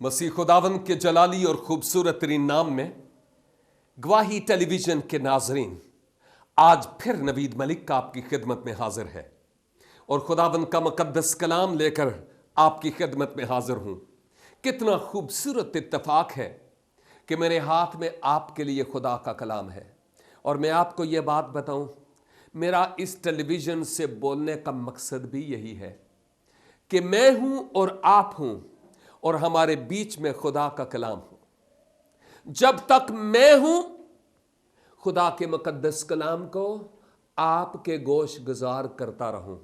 मसीह खुदावंद के जलाली और खूबसूरत तरीन नाम में गवाही टेलीविजन के नाजरीन, आज फिर नवीद मलिक का आपकी खिदमत में हाजिर है और खुदावंद का मुकद्दस कलाम लेकर आपकी खिदमत में हाजिर हूं। कितना खूबसूरत इत्तफाक है कि मेरे हाथ में आपके लिए खुदा का कलाम है। और मैं आपको यह बात बताऊं, मेरा इस टेलीविजन से बोलने का मकसद भी यही है कि मैं हूं और आप हूं और हमारे बीच में खुदा का कलाम हो। जब तक मैं हूं, खुदा के मुकद्दस कलाम को आपके गोश गुजार करता रहूं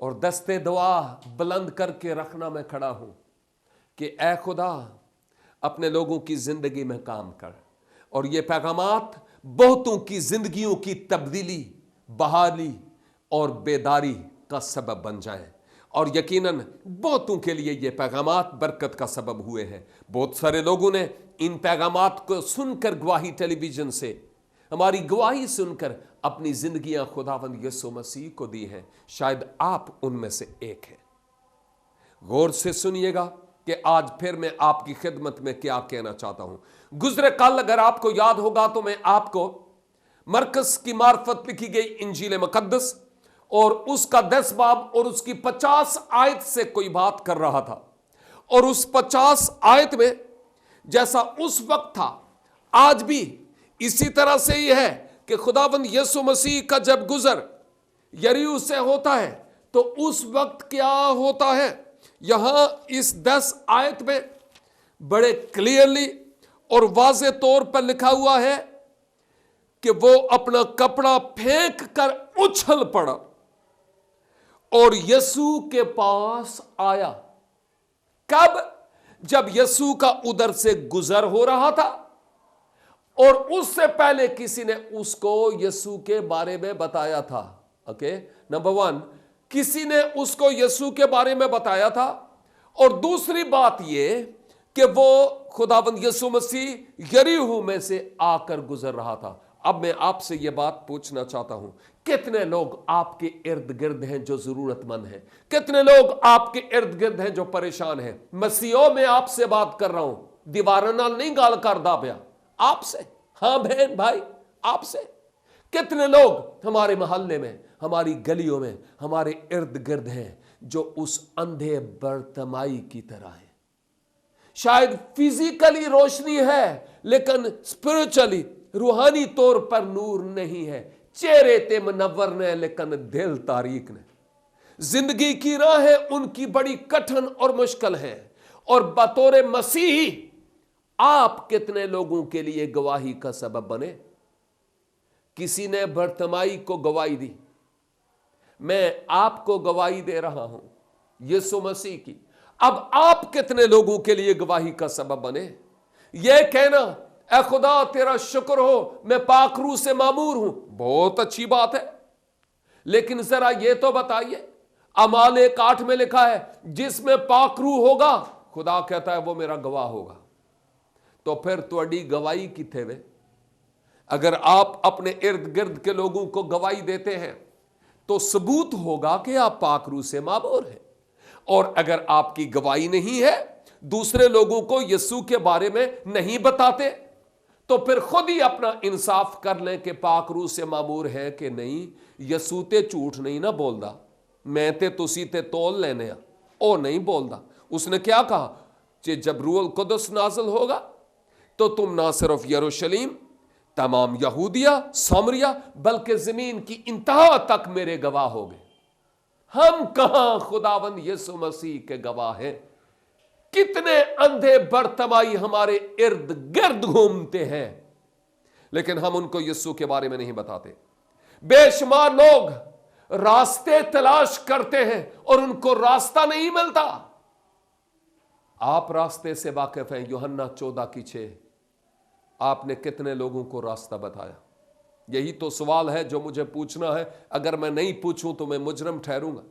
और दस्ते दुआ बुलंद करके रखना मैं खड़ा हूं कि ए खुदा अपने लोगों की जिंदगी में काम कर और ये पैगामात बहुतों की जिंदगियों की तब्दीली, बहाली और बेदारी का सबब बन जाएं। और यकीनन बहुतों के लिए ये पैगामात बरकत का सबब हुए हैं। बहुत सारे लोगों ने इन पैगामात को सुनकर, गवाही टेलीविजन से हमारी गवाही सुनकर अपनी जिंदगियां खुदावंद यीशु मसीह को दी हैं। शायद आप उनमें से एक हैं। गौर से सुनिएगा कि आज फिर मैं आपकी खिदमत में क्या कहना चाहता हूं। गुजरे कल अगर आपको याद होगा तो मैं आपको मरकस की मार्फत लिखी गई इंजील मुकद्दस और उसका 10 बाब और उसकी 50 आयत से कोई बात कर रहा था। और उस 50 आयत में जैसा उस वक्त था, आज भी इसी तरह से ही है कि खुदावंद यीशु मसीह का जब गुजर यरीहो से होता है तो उस वक्त क्या होता है। यहां इस 10 आयत में बड़े क्लियरली और वाज़े तौर पर लिखा हुआ है कि वो अपना कपड़ा फेंक कर उछल पड़ा और यीशु के पास आया। कब? जब यीशु का उधर से गुजर हो रहा था और उससे पहले किसी ने उसको यीशु के बारे में बताया था। ओके, नंबर 1, किसी ने उसको यीशु के बारे में बताया था। और दूसरी बात यह कि वो खुदावंद यीशु मसीह यरीहो में से आकर गुजर रहा था। अब मैं आपसे यह बात पूछना चाहता हूं, कितने लोग आपके इर्द गिर्द हैं जो जरूरतमंद हैं? कितने लोग आपके इर्द गिर्द हैं जो परेशान हैं? मसीहों में आपसे बात कर रहा हूं, दीवार नाल नहीं गाल कर दा पिया, आपसे। हां बहन भाई, आपसे। कितने लोग हमारे मोहल्ले में, हमारी गलियों में, हमारे इर्द गिर्द हैं जो उस अंधे बरतमाई की तरह है। शायद फिजिकली रोशनी है लेकिन स्पिरिचुअली, रूहानी तौर पर नूर नहीं है। चेहरे ते मुनव्वर ने लेकिन दिल तारीक ने। जिंदगी की राहें उनकी बड़ी कठिन और मुश्किल है। और बतौर मसीही आप कितने लोगों के लिए गवाही का सबब बने? किसी ने बरतमाई को गवाही दी, मैं आपको गवाही दे रहा हूं यीशु मसीह की। अब आप कितने लोगों के लिए गवाही का सबब बने? यह कहना, ए खुदा तेरा शुक्र हो मैं पाक रूह से मामूर हूं, बहुत अच्छी बात है। लेकिन जरा यह तो बताइए, अमाल 1:8 में लिखा है जिसमें पाक रूह होगा, खुदा कहता है वो मेरा गवाह होगा। तो फिर तुहाडी गवाही किथे वे? अगर आप अपने इर्द गिर्द के लोगों को गवाही देते हैं तो सबूत होगा कि आप पाक रूह से मामूर हैं। और अगर आपकी गवाही नहीं है, दूसरे लोगों को यीशु के बारे में नहीं बताते, तो फिर खुद ही अपना इंसाफ कर लें कि पाक रूह से मामूर है कि नहीं। यीशु ते झूठ नहीं ना बोलदा, मैं ते तुसी ते तोल लेने आ, ओ नहीं बोलदा। उसने क्या कहा कि जब रूहुल कुदस नाज़िल होगा तो तुम ना सिर्फ यरूशलेम, तमाम यहूदिया, सामरिया, बल्कि जमीन की इंतहा तक मेरे गवाह होगे। हम कहां खुदावंद यीशु मसीह के गवाह हैं? कितने अंधे बरतमाई हमारे इर्द गिर्द घूमते हैं लेकिन हम उनको यीशु के बारे में नहीं बताते। बेशुमार लोग रास्ते तलाश करते हैं और उनको रास्ता नहीं मिलता। आप रास्ते से वाकिफ हैं। यूहन्ना 14:6, आपने कितने लोगों को रास्ता बताया? यही तो सवाल है जो मुझे पूछना है। अगर मैं नहीं पूछूं तो मैं मुजरम ठहरूंगा।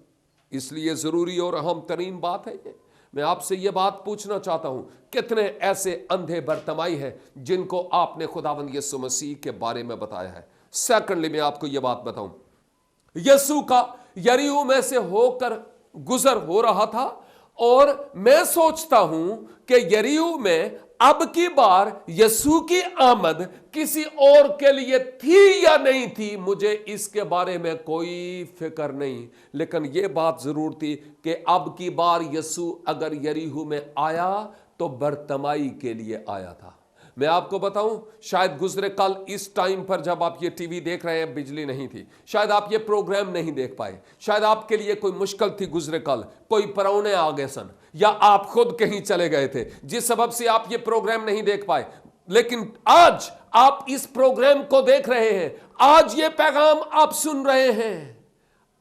इसलिए जरूरी और अहम तरीन बात है ये। मैं आपसे यह बात पूछना चाहता हूं, कितने ऐसे अंधे बरतमाई हैं जिनको आपने खुदावंद यीशु मसीह के बारे में बताया है? सेकंडली मैं आपको यह बात बताऊं, यीशु का यरीहो में से होकर गुजर हो रहा था और मैं सोचता हूं कि यरीहो में अब की बार यीशु की आमद किसी और के लिए थी या नहीं थी, मुझे इसके बारे में कोई फिक्र नहीं, लेकिन यह बात जरूर थी कि अब की बार यीशु अगर यरीहो में आया तो बरतमाई के लिए आया था। मैं आपको बताऊं, शायद गुजरे कल इस टाइम पर जब आप ये टीवी देख रहे हैं बिजली नहीं थी, शायद आप ये प्रोग्राम नहीं देख पाए, शायद आपके लिए कोई मुश्किल थी गुजरे कल, कोई परौने आ गए सन, या आप खुद कहीं चले गए थे जिस सबब से आप ये प्रोग्राम नहीं देख पाए। लेकिन आज आप इस प्रोग्राम को देख रहे हैं, आज ये पैगाम आप सुन रहे हैं,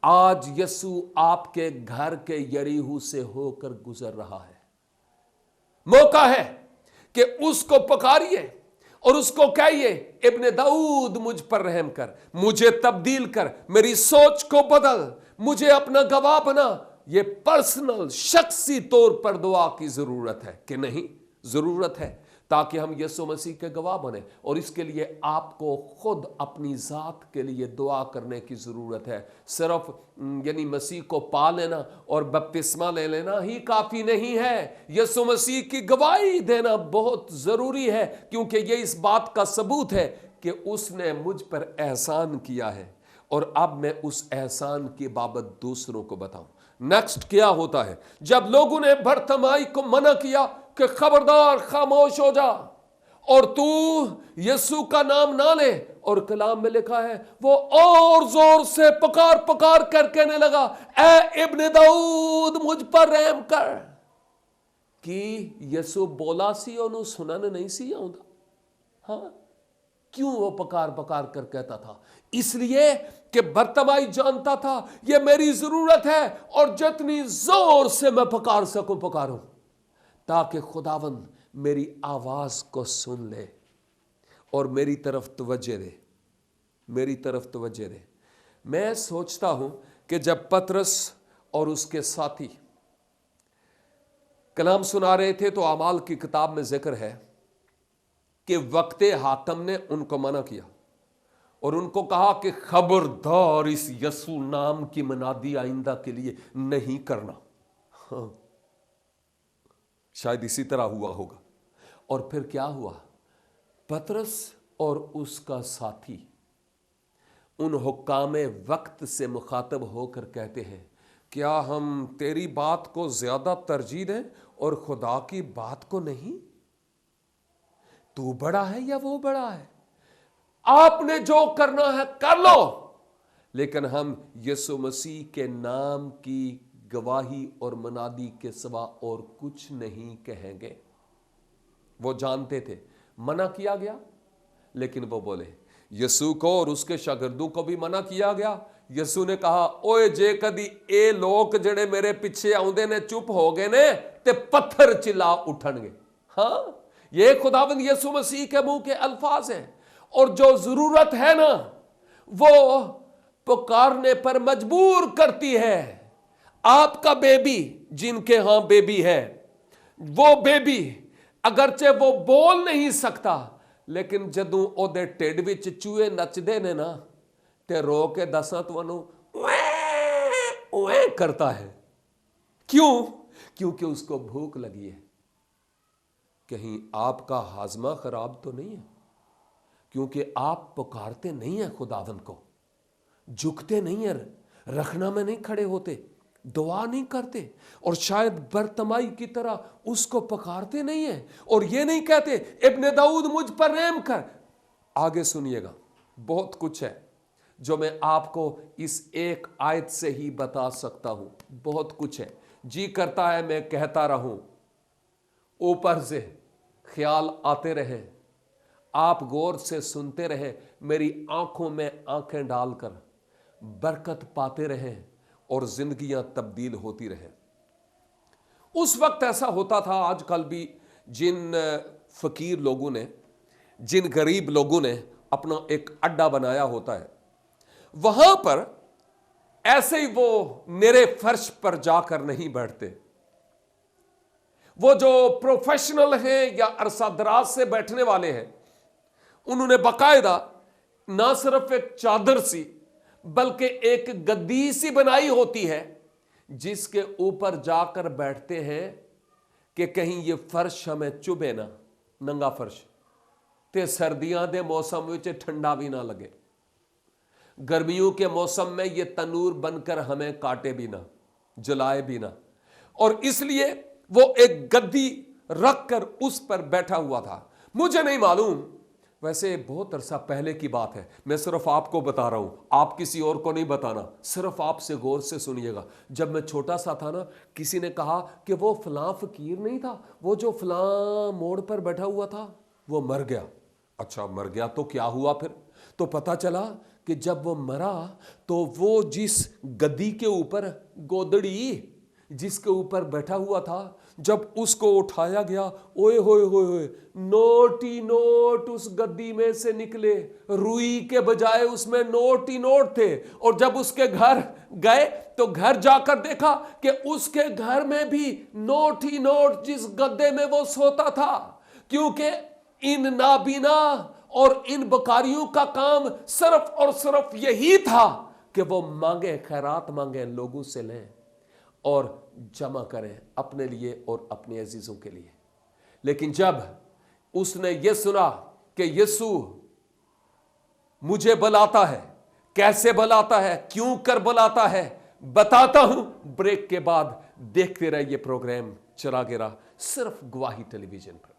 आज यीशु आपके घर के यरीहो से होकर गुजर रहा है। मौका है कि उसको पुकारिए और उसको कहिए, इब्ने दाऊद मुझ पर रहम कर, मुझे तब्दील कर, मेरी सोच को बदल, मुझे अपना गवाह बना। ये पर्सनल शख्सी तौर पर दुआ की जरूरत है कि नहीं? जरूरत है, ताकि हम यीशु मसीह के गवाह बने। और इसके लिए आपको खुद अपनी जात के लिए दुआ करने की जरूरत है। सिर्फ यानी मसीह को पा लेना और बपतिस्मा ले लेना ही काफी नहीं है, यीशु मसीह की गवाही देना बहुत जरूरी है, क्योंकि ये इस बात का सबूत है कि उसने मुझ पर एहसान किया है और अब मैं उस एहसान की बाबत दूसरों को बताऊं। नेक्स्ट क्या होता है? जब लोगों ने बरतमाई को मना किया कि खबरदार खामोश हो जा और तू यीशु का नाम ना ले, और कलाम में लिखा है वो और जोर से पुकार पुकार कर कहने लगा, ए इब्ने दाऊद मुझ पर रहम कर। कि यीशु बोला सी और सुनन नहीं सी आउंदा। हाँ, क्यों वो पुकार पुकार कर कहता था? इसलिए कि बरतमाई जानता था ये मेरी जरूरत है और जितनी जोर से मैं पुकार सकूं पुकारूं, ताकि खुदावंद मेरी आवाज को सुन ले और मेरी तरफ तवज्जो दे, मेरी तरफ तवज्जो दे। मैं सोचता हूं कि जब पतरस और उसके साथी कलाम सुना रहे थे तो अमाल की किताब में जिक्र है कि वक्ते हातम ने उनको मना किया और उनको कहा कि खबरदार इस यीशु नाम की मनादी आइंदा के लिए नहीं करना। हाँ, शायद इसी तरह हुआ होगा। और फिर क्या हुआ? पतरस और उसका साथी उन हुक्कामे वक्त से मुखातब होकर कहते हैं, क्या हम तेरी बात को ज्यादा तरजीह दें और खुदा की बात को नहीं? तू बड़ा है या वो बड़ा है? आपने जो करना है कर लो, लेकिन हम यीशु मसीह के नाम की गवाही और मनादी के सिवा और कुछ नहीं कहेंगे। वो जानते थे, मना किया गया, लेकिन वो बोले। यीशु को और उसके शागिर्दों को भी मना किया गया। यीशु ने कहा, ओए जे कदी ए लोग जड़े मेरे पीछे आउंदे ने चुप हो गए ने ते पत्थर चिल्ला उठणगे। हाँ, ये खुदावंद यीशु मसीह के मुंह के अल्फाज हैं। और जो जरूरत है ना, वो पुकारने पर मजबूर करती है। आपका बेबी, जिनके यहां बेबी है, वो बेबी अगरचे वो बोल नहीं सकता, लेकिन जदों ओदे ढिड विच चूहे नचदे ने ना, ते रो के दसा तुहानू ओए करता है। क्यों? क्योंकि उसको भूख लगी है। कहीं आपका हाजमा खराब तो नहीं है? क्योंकि आप पुकारते नहीं है खुदावंद को, झुकते नहीं है, रखना में नहीं खड़े होते, दुआ नहीं करते, और शायद बरतमाई की तरह उसको पुकारते नहीं है और ये नहीं कहते इब्ने दाऊद मुझ पर रहम कर। आगे सुनिएगा, बहुत कुछ है जो मैं आपको इस एक आयत से ही बता सकता हूं। बहुत कुछ है, जी करता है मैं कहता रहूं, ऊपर से ख्याल आते रहे, आप गौर से सुनते रहे, मेरी आंखों में आंखें डालकर बरकत पाते रहे और जिंदगियां तब्दील होती रहे। उस वक्त ऐसा होता था, आजकल भी जिन फकीर लोगों ने, जिन गरीब लोगों ने अपना एक अड्डा बनाया होता है, वहां पर ऐसे ही वो मेरे फर्श पर जाकर नहीं बैठते। वो जो प्रोफेशनल हैं या अरसा दराज से बैठने वाले हैं, उन्होंने बाकायदा ना सिर्फ एक चादर सी बल्कि एक गद्दी सी बनाई होती है जिसके ऊपर जाकर बैठते हैं कि कहीं ये फर्श हमें चुभे ना, नंगा फर्श, ते सर्दियां दे मौसम विच ठंडा भी ना लगे, गर्मियों के मौसम में ये तनूर बनकर हमें काटे भी ना, जलाए भी ना। और इसलिए वो एक गद्दी रखकर उस पर बैठा हुआ था। मुझे नहीं मालूम, वैसे बहुत अरसा पहले की बात है, मैं सिर्फ आपको बता रहा हूं, आप किसी और को नहीं बताना, सिर्फ आपसे गौर से सुनिएगा। जब मैं छोटा सा था ना, किसी ने कहा कि वो फलां फकीर नहीं था, वो जो फलां मोड़ पर बैठा हुआ था, वो मर गया। अच्छा, मर गया तो क्या हुआ फिर? तो पता चला कि जब वो मरा तो वो जिस गद्दी के ऊपर, गोदड़ी जिसके ऊपर बैठा हुआ था, जब उसको उठाया गया, ओए होए होए होए, नोट ही नोट उस गद्दी में से निकले, रुई के बजाय उसमें नोट ही नोट थे। और जब उसके घर गए तो घर जाकर देखा कि उसके घर में भी नोट ही नोट, जिस गद्दे में वो सोता था। क्योंकि इन नाबीना और इन बकारियों का काम सिर्फ और सिर्फ यही था कि वो मांगे, खैरात मांगे, लोगों से लें और जमा करें अपने लिए और अपने अजीजों के लिए। लेकिन जब उसने ये सुना कि यीशु मुझे बुलाता है, कैसे बुलाता है, क्यों कर बुलाता है, बताता हूं ब्रेक के बाद। देखते रहिए, प्रोग्राम चला गिरा सिर्फ गवाही टेलीविजन पर।